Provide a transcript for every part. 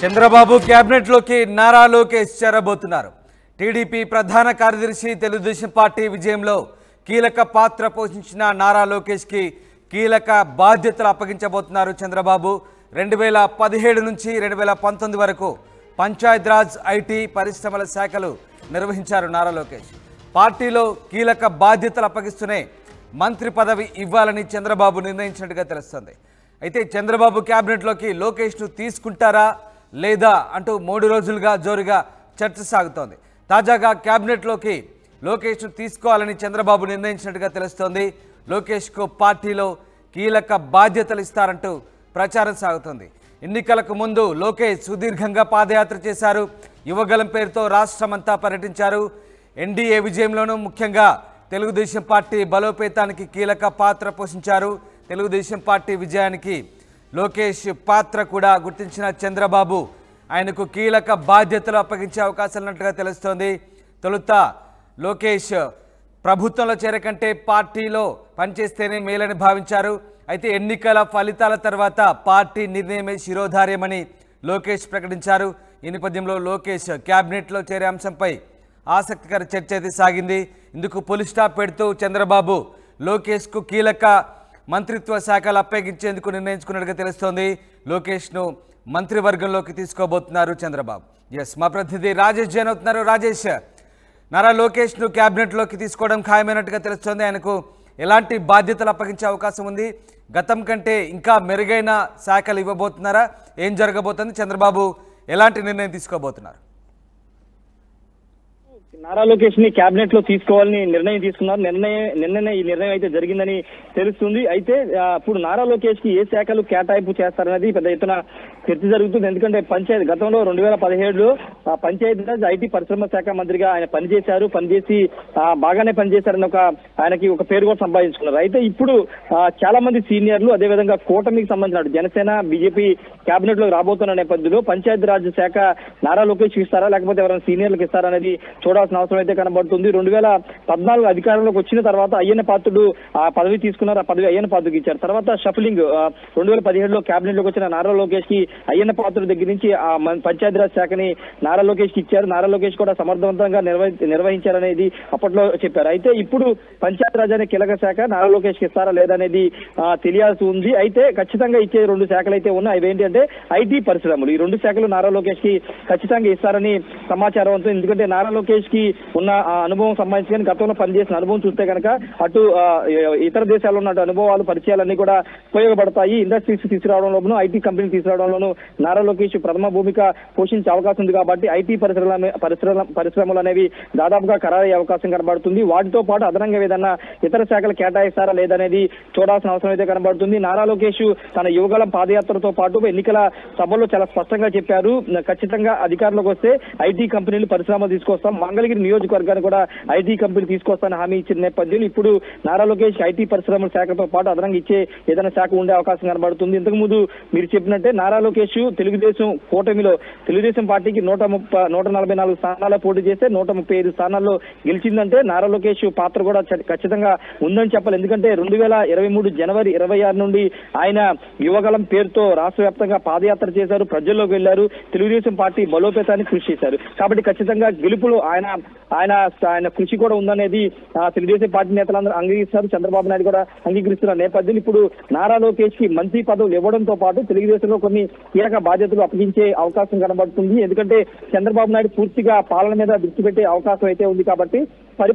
Chandrababu cabinet లోకి Nara Lokesh చేరబోతున్నారు. TDP ప్రధాన కార్యదర్శి తెలుగుదేశం పార్టీ విజయంలో కీలక పాత్ర పోషించిన నారా లోకేష్ కి కీలక బాధ్యతలు అప్పగించబోతున్నారు చంద్రబాబు. 2017 నుంచి 2019 వరకు పంచాయతీరాజ్, ఐటీ, పరిశ్రమల శాఖలు నిర్వహించారు నారా లోకేష్. పార్టీలో కీలక బాధ్యతలు అప్పగిస్తూనే మంత్రి పదవి ఇవ్వాలని చంద్రబాబు నిర్ణయించినట్టుగా తెలుస్తుంది. అయితే చంద్రబాబు కేబినెట్లోకి లోకేష్ను తీసుకుంటారా లేదా అంటూ 3 రోజులుగా జోరుగా చర్చ సాగుతోంది. తాజాగా కేబినెట్లోకి లోకేష్ను తీసుకోవాలని చంద్రబాబు నిర్ణయించినట్టుగా తెలుస్తోంది. లోకేష్కు పార్టీలో కీలక బాధ్యతలు ఇస్తారంటూ ప్రచారం సాగుతోంది. ఎన్నికలకు ముందు లోకేష్ సుదీర్ఘంగా పాదయాత్ర చేశారు. యువగలం పేరుతో రాష్ట్రమంతా పర్యటించారు. ఎన్డీఏ విజయంలోనూ ముఖ్యంగా తెలుగుదేశం పార్టీ బలోపేతానికి కీలక పాత్ర పోషించారు. తెలుగుదేశం పార్టీ విజయానికి లోకేష్ పాత్ర కూడా గుర్తించిన చంద్రబాబు ఆయనకు కీలక బాధ్యతలు అప్పగించే అవకాశాలు ఉన్నట్టుగా తెలుస్తోంది. తొలుత లోకేష్ ప్రభుత్వంలో చేరకంటే పార్టీలో పనిచేస్తేనే మేలని భావించారు. అయితే ఎన్నికల ఫలితాల తర్వాత పార్టీ నిర్ణయమే శిరోధార్యమని లోకేష్ ప్రకటించారు. ఈ నేపథ్యంలో లోకేష్ క్యాబినెట్లో చేరే అంశంపై ఆసక్తికర చర్చ అయితే సాగింది. ఇందుకు పులి స్టాప్ పెడుతూ చంద్రబాబు లోకేష్కు కీలక మంత్రిత్వ శాఖలు అప్పగించేందుకు నిర్ణయించుకున్నట్టుగా తెలుస్తోంది. లోకేష్ను మంత్రివర్గంలోకి తీసుకోబోతున్నారు చంద్రబాబు. మా ప్రతినిధి రాజేష్ జైన్ అవుతున్నారు. రాజేష్, నారా లోకేష్ను క్యాబినెట్లోకి తీసుకోవడం ఖాయమైనట్టుగా తెలుస్తోంది. ఆయనకు ఎలాంటి బాధ్యతలు అప్పగించే అవకాశం ఉంది? గతం కంటే ఇంకా మెరుగైన శాఖలు ఇవ్వబోతున్నారా? ఏం జరగబోతుంది? చంద్రబాబు ఎలాంటి నిర్ణయం తీసుకోబోతున్నారు? నారా లోకేష్ ని కేబినెట్ లో తీసుకోవాలని నిర్ణయం తీసుకున్నారు. నిన్ననే ఈ నిర్ణయం అయితే జరిగిందని తెలుస్తుంది. అయితే ఇప్పుడు నారా లోకేష్ కి ఏ శాఖలు కేటాయింపు చేస్తారనేది పెద్ద ఎత్తున చర్చ జరుగుతుంది. ఎందుకంటే గతంలో 2017లో పంచాయతీరాజ్, ఐటీ, పరిశ్రమ శాఖ మంత్రిగా ఆయన పనిచేసి బాగానే పనిచేశారని ఆయనకి ఒక పేరు కూడా సంపాదించుకున్నారు. అయితే ఇప్పుడు చాలా మంది సీనియర్లు, అదేవిధంగా కూటమికి సంబంధించిన జనసేన, బీజేపీ కేబినెట్ లో రాబోతున్న నేపథ్యంలో పంచాయతీరాజ్ శాఖ నారా లోకేష్ ఇస్తారా లేకపోతే ఎవరైనా సీనియర్లకు ఇస్తారా అనేది చూడాల్సిన అవసరం అయితే కనబడుతుంది. 2014 అధికారంలోకి వచ్చిన తర్వాత అయ్యన్న పాత్రుడు ఆ పదవి తీసుకున్నారు. ఆ పదవి అయ్యన్న పాత్రుడికి ఇచ్చారు. తర్వాత షఫలింగ్ 2017లో కేబినెట్ లోకి వచ్చిన నారా లోకేష్ కి అయ్యన్న పాత్రుడి దగ్గర నుంచి ఆ పంచాయతీరాజ్ శాఖని నారా లోకేష్ కి ఇచ్చారు. నారా లోకేష్ కూడా సమర్థవంతంగా నిర్వహించారనేది అప్పట్లో చెప్పారు. అయితే ఇప్పుడు పంచాయతీరాజ్ అనే కీలక శాఖ నారా లోకేష్ కి ఇస్తారా లేదనేది తెలియాల్సి ఉంది. అయితే ఖచ్చితంగా ఇచ్చే 2 శాఖలు అయితే ఉన్నాయి. అవి ఏంటంటే ఐటీ, పరిశ్రమలు. ఈ 2 శాఖలు నారా లోకేష్ కి ఖచ్చితంగా ఇస్తారని సమాచారం ఉంటుంది. ఎందుకంటే నారా లోకేష్ కి ఉన్న అనుభవం సంబంధించి గతంలో పనిచేసిన అనుభవం చూస్తే కనుక అటు ఇతర దేశాల్లో ఉన్న అనుభవాలు, పరిచయాలన్నీ కూడా ఉపయోగపడతాయి. ఇండస్ట్రీస్ తీసుకురావడంలోనూ, ఐటీ కంపెనీ తీసుకురావడంలోనూ నారా లోకేష్ ప్రథమ భూమిక పోషించే అవకాశం ఉంది. కాబట్టి ఐటీ పరిశ్రమలు అనేవి దాదాపుగా ఖరారయ్యే అవకాశం కనబడుతుంది. వాటితో పాటు అదనంగా ఏదన్నా ఇతర శాఖలు కేటాయిస్తారా లేదనేది చూడాల్సిన అవసరం అయితే కనబడుతుంది. నారా లోకేష్ తన యువగలం పాదయాత్రతో పాటు ఎన్నికల సభలో చాలా స్పష్టంగా చెప్పారు, ఖచ్చితంగా అధికారంలోకి వస్తే ఐటీ కంపెనీలు, పరిశ్రమలు తీసుకొస్తాం, మంగళగిరి నియోజకవర్గాన్ని కూడా ఐటీ కంపెనీ తీసుకొస్తానని హామీ ఇచ్చిన నేపథ్యంలో ఇప్పుడు నారా లోకేష్ ఐటీ పరిశ్రమల శాఖతో పాటు అదనంగా ఇచ్చే ఏదైనా శాఖ ఉండే అవకాశం కనబడుతుంది. ఇంతకు ముందు మీరు చెప్పినట్టే నారా లోకేష్ తెలుగుదేశం కూటమిలో తెలుగుదేశం పార్టీకి 144 స్థానాల్లో పోటీ చేస్తే 135 స్థానాల్లో గెలిచిందంటే నారా లోకేష్ పాత్ర కూడా ఖచ్చితంగా ఉందని చెప్పాలి. ఎందుకంటే 2023 జనవరి 26 నుండి ఆయన యువగలం పేరుతో రాష్ట్ర వ్యాప్తంగా పాదయాత్ర చేశారు, ప్రజల్లోకి వెళ్లారు, తెలుగుదేశం పార్టీ బలోపేతానికి కృషి చేశారు. కాబట్టి ఖచ్చితంగా గెలుపులో ఆయన కృషి కూడా ఉందనేది తెలుగుదేశం పార్టీ నేతలందరూ అంగీకరిస్తారు. చంద్రబాబు నాయుడు కూడా అంగీకరిస్తున్న నేపథ్యం ఇప్పుడు నారా లోకేష్ కి మంత్రి పదవులు ఇవ్వడంతో పాటు తెలుగుదేశంలో కొన్ని కీలక బాధ్యతలు అప్పగించే అవకాశం కనబడుతుంది. ఎందుకంటే చంద్రబాబు నాయుడు పూర్తిగా పాలన మీద దృష్టి పెట్టే అవకాశం అయితే ఉంది. కాబట్టి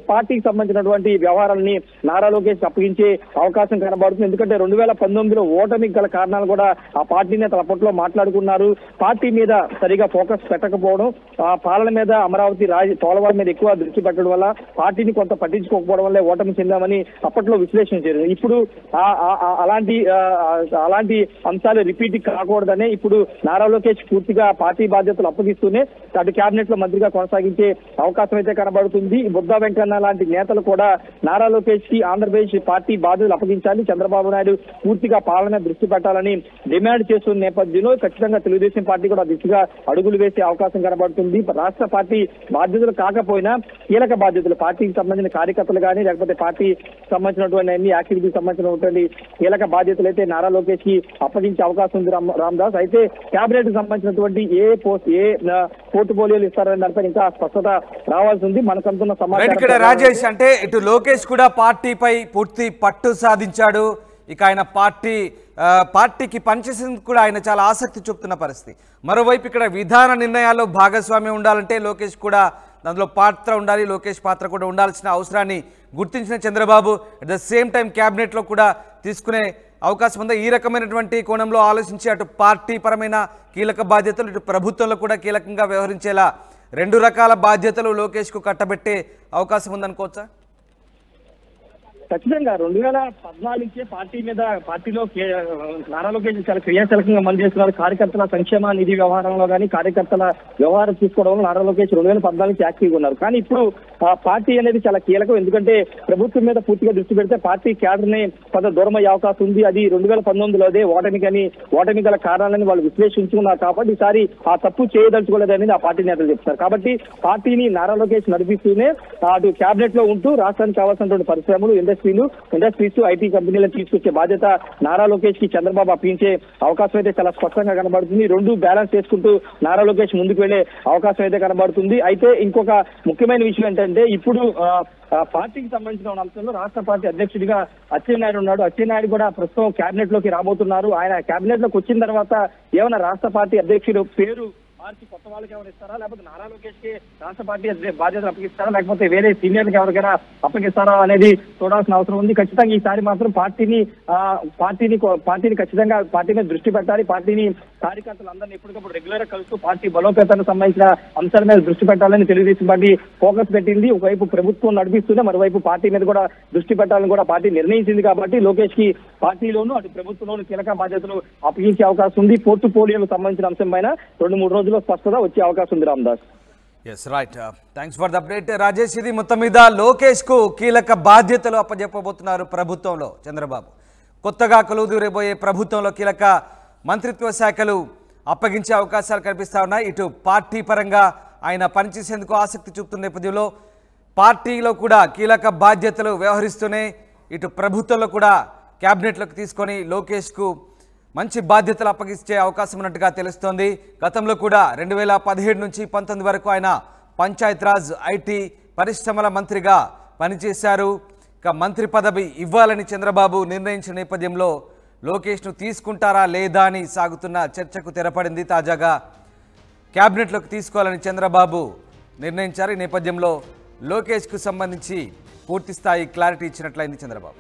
పార్టీకి సంబంధించినటువంటి వ్యవహారాలని నారా లోకేష్ అప్పగించే అవకాశం కనబడుతుంది. ఎందుకంటే 2019లో ఓటమికి గల కారణాలు కూడా ఆ పార్టీ నేతలు అప్పట్లో మాట్లాడుకున్నారు. పార్టీ మీద సరిగా ఫోకస్ పెట్టకపోవడం, పాలన మీద, అమరావతి పోలవరం మీద ఎక్కువ దృష్టి పెట్టడం వల్ల పార్టీని కొంత పట్టించుకోకపోవడం వల్లే ఓటమి చెందామని అప్పట్లో విశ్లేషించారు. ఇప్పుడు అలాంటి అంశాలు రిపీట్ కాకూడదనే ఇప్పుడు నారా లోకేష్ పూర్తిగా పార్టీ బాధ్యతలు అప్పగిస్తూనే అటు కేబినెట్ లో మంత్రిగా కొనసాగించే అవకాశం అయితే కనబడుతుంది. బుద్ధా వెంకన్న లాంటి నేతలు కూడా నారా లోకేష్ కి ఆంధ్రప్రదేశ్ పార్టీ బాధ్యతలు అప్పగించాలి, చంద్రబాబు నాయుడు పూర్తిగా పాలన దృష్టి పెట్టాలని డిమాండ్ చేస్తున్న నేపథ్యంలో ఖచ్చితంగా తెలుగుదేశం పార్టీ కూడా దిశగా అడుగులు వేసే అవకాశం కనబడుతుంది. రాష్ట్ర పార్టీ బాధ్యతలు కాకపోయినా కీలక బాధ్యతలు పార్టీకి సంబంధించిన కార్యకర్తలు కానీ లేకపోతే పార్టీ సంబంధించినటువంటి అన్ని యాక్టివిటీకి సంబంధించినటువంటి కీలక బాధ్యతలు అయితే నారా లోకేష్ కి అప్పగించే అవకాశం ఉంది రామదాస్. అయితే కేబినెట్ కి సంబంధించినటువంటి ఏ పోర్ట్ఫోలియోలు ఇస్తారనే దానిపై ఇంకా స్పష్టత రావాల్సి ఉంది. మనకంటున్న ఇక్కడ రాజేష్ అంటే ఇటు లోకేష్ కూడా పార్టీపై పూర్తి పట్టు సాధించాడు. ఇక ఆయన పార్టీకి పనిచేసేందుకు కూడా ఆయన చాలా ఆసక్తి చూపుతున్న పరిస్థితి. మరోవైపు ఇక్కడ విధాన నిర్ణయాల్లో భాగస్వామ్యం ఉండాలంటే లోకేష్ కూడా దాంట్లో పాత్ర ఉండాలి, లోకేష్ పాత్ర కూడా ఉండాల్సిన అవసరాన్ని గుర్తించిన Chandrababu at the same time క్యాబినెట్లో కూడా తీసుకునే అవకాశం ఉందా? ఈ రకమైనటువంటి కోణంలో ఆలోచించి అటు పార్టీ పరమైన కీలక బాధ్యతలు ఇటు ప్రభుత్వంలో కూడా కీలకంగా వ్యవహరించేలా రెండు రకాల బాధ్యతలు లోకేష్కు కట్టబెట్టే అవకాశం ఉందనుకోవచ్చా? ఖచ్చితంగా 2014 పార్టీలో నారా లోకేష్ చాలా క్రియాశీలకంగా అమలు చేస్తున్నారు. కార్యకర్తల సంక్షేమ నిధి వ్యవహారంలో కానీ కార్యకర్తల వ్యవహారం తీసుకోవడంలో నారా లోకేష్ 2014 యాక్టివ్గా ఉన్నారు. కానీ ఇప్పుడు పార్టీ అనేది చాలా కీలకం. ఎందుకంటే ప్రభుత్వం మీద పూర్తిగా దృష్టి పెడితే పార్టీ క్యాడర్ ని కొంత దూరం అయ్యే అవకాశం ఉంది. అది 2019లోదే ఓటమి గల కారణాలని వాళ్ళు విశ్లేషించుకున్నారు. కాబట్టి ఈసారి ఆ తప్పు చేయదలుచుకోలేదనేది ఆ పార్టీ నేతలు చెప్తారు. కాబట్టి పార్టీని నారా లోకేష్ నడిపిస్తూనే అటు క్యాబినెట్ లో ఉంటూ రాష్ట్రానికి కావాల్సినటువంటి పరిశ్రమలు ఇండస్ట్రీస్ ఐటీ కంపెనీలను తీసుకొచ్చే బాధ్యత నారా లోకేష్ కి చంద్రబాబు అప్పించే అవకాశం అయితే చాలా స్పష్టంగా కనబడుతుంది. రెండు బ్యాలెన్స్ చేసుకుంటూ నారా లోకేష్ ముందుకు వెళ్లే అవకాశం అయితే కనబడుతుంది. అయితే ఇంకొక ముఖ్యమైన విషయం ఏంటంటే ఇప్పుడు పార్టీకి సంబంధించిన అంశంలో రాష్ట్ర పార్టీ అధ్యక్షుడిగా అచ్చెన్నాయుడు ఉన్నాడు. అచ్చెన్నాయుడు కూడా ప్రస్తుతం క్యాబినెట్ లోకి రాబోతున్నారు. ఆయన క్యాబినెట్ లోకి వచ్చిన తర్వాత ఏమైనా రాష్ట్ర పార్టీ అధ్యక్షుడు పేరు మార్చి కొత్త వాళ్ళకి ఎవరు ఇస్తారా, లేకపోతే నారా లోకేష్ కి రాష్ట్ర పార్టీ బాధ్యతలు అప్పగిస్తారా, లేకపోతే వేరే సీనియర్లకు ఎవరికైనా అప్పగిస్తారా అనేది చూడాల్సిన అవసరం ఉంది. ఖచ్చితంగా ఈసారి మాత్రం పార్టీని ఖచ్చితంగా పార్టీ మీద దృష్టి పెట్టాలి. పార్టీని కార్యకర్తలందరినీ ఎప్పటికప్పుడు రెగ్యులర్ గా కలుస్తూ పార్టీ బలోపేతానికి సంబంధించిన అంశాల మీద దృష్టి పెట్టాలని తెలుగుదేశం పార్టీ ఫోకస్ పెట్టింది. ఒకవైపు ప్రభుత్వం నడిపిస్తూనే మరోవైపు పార్టీ మీద కూడా దృష్టి పెట్టాలని కూడా పార్టీ నిర్ణయించింది. కాబట్టి లోకేష్ కి పార్టీలోనూ అటు ప్రభుత్వంలోనూ కీలక బాధ్యతలు అప్పగించే అవకాశం ఉంది. పోర్ట్ఫోలియోలకు సంబంధించిన అంశం పైన 2-3 రోజుల్లో స్పష్టత వచ్చే అవకాశం ఉంది Ramdas. Yes right, thanks for the update Rajesh. ఇది మొత్తం మీద లోకేష్ కు కీలక బాధ్యతలు అప్పజెప్పబోతున్నారు ప్రభుత్వంలో చంద్రబాబు. కొత్తగా కొలువుదీరబోయే ప్రభుత్వంలో కీలక మంత్రిత్వ శాఖలు అప్పగించే అవకాశాలు కనిపిస్తా ఉన్నాయి. ఇటు పార్టీ పరంగా ఆయన పనిచేసేందుకు ఆసక్తి చూపుతున్న నేపథ్యంలో పార్టీలో కూడా కీలక బాధ్యతలు వ్యవహరిస్తూనే ఇటు ప్రభుత్వంలో కూడా క్యాబినెట్లోకి తీసుకొని లోకేష్కు మంచి బాధ్యతలు అప్పగించే అవకాశం ఉన్నట్టుగా తెలుస్తోంది. గతంలో కూడా 2017 నుంచి 19 వరకు ఆయన పంచాయతీరాజ్ ఐటీ పరిశ్రమల మంత్రిగా పనిచేశారు. ఇక మంత్రి పదవి ఇవ్వాలని చంద్రబాబు నిర్ణయించిన నేపథ్యంలో లోకేష్ను తీసుకుంటారా లేదా అని సాగుతున్న చర్చకు తెరపడింది. తాజాగా క్యాబినెట్లోకి తీసుకోవాలని చంద్రబాబు నిర్ణయించారు. ఈ నేపథ్యంలో లోకేష్కు సంబంధించి పూర్తిస్థాయి క్లారిటీ ఇచ్చినట్లయింది చంద్రబాబు.